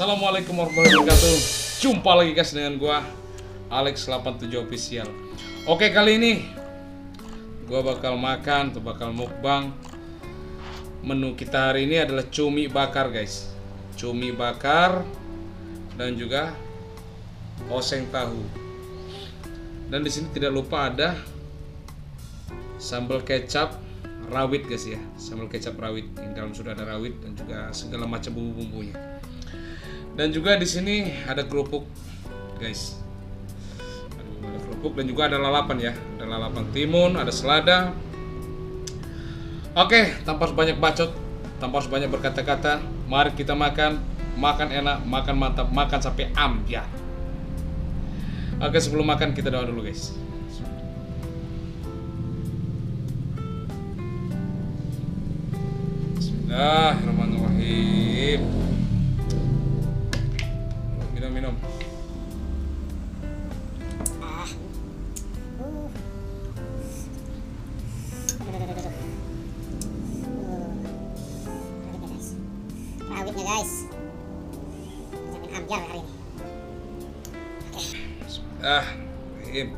Assalamualaikum warahmatullahi wabarakatuh. Jumpa lagi guys dengan gua Alex87 Official. Oke, kali ini gua bakal makan atau bakal mukbang. Menu kita hari ini adalah cumi bakar guys. Cumi bakar dan juga oseng tahu. Dan di sini tidak lupa ada sambal kecap rawit guys ya, sambal kecap rawit. Yang dalam sudah ada rawit dan juga segala macam bumbu-bumbunya. Dan juga di sini ada kerupuk guys. Ada kerupuk dan juga ada lalapan ya, ada lalapan timun, ada selada. Oke, tanpa harus banyak bacot, tanpa harus banyak berkata-kata, mari kita makan, makan enak, makan mantap, makan sampai ambyar. Oke, sebelum makan kita doa dulu guys. Bismillahirrahmanirrahim. Minum. Rawitnya guys, jangan ambyar hari ini. Bismillahirrahmanirrahim.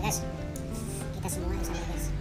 Guys, kita semua yang sama guys.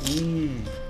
Mantap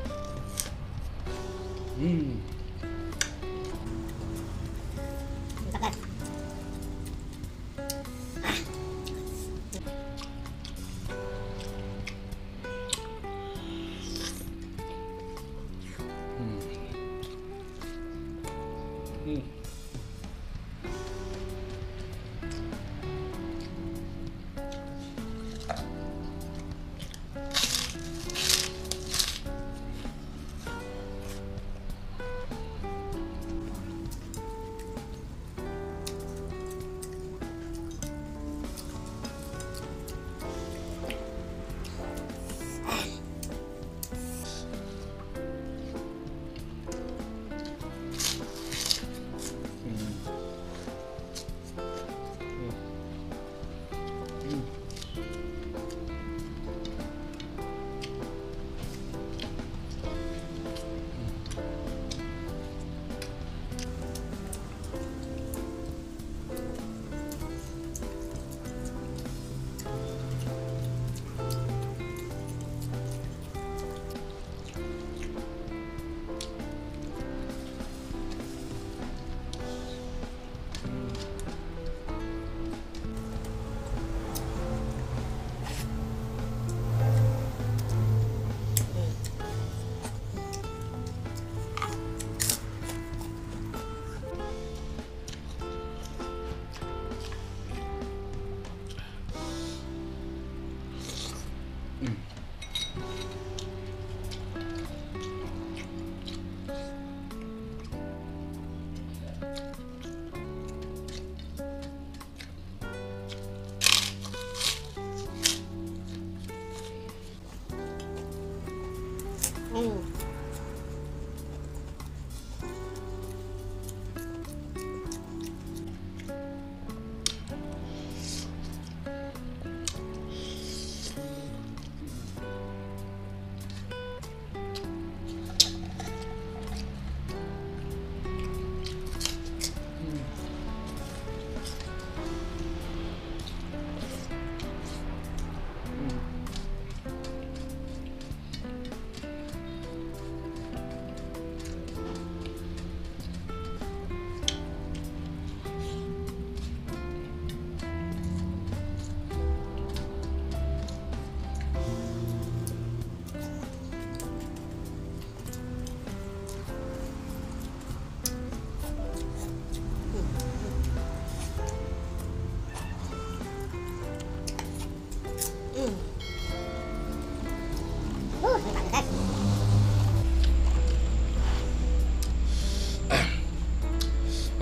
kan?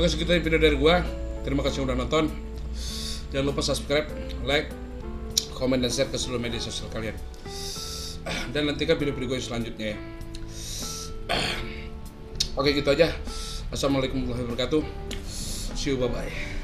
Oke, segitu video dari gua. Terima kasih udah nonton. Jangan lupa subscribe, like, komen, dan share ke seluruh media sosial kalian. Dan nantikan video-video gue selanjutnya ya. Oke, gitu aja. Assalamualaikum warahmatullahi wabarakatuh. See you, bye-bye.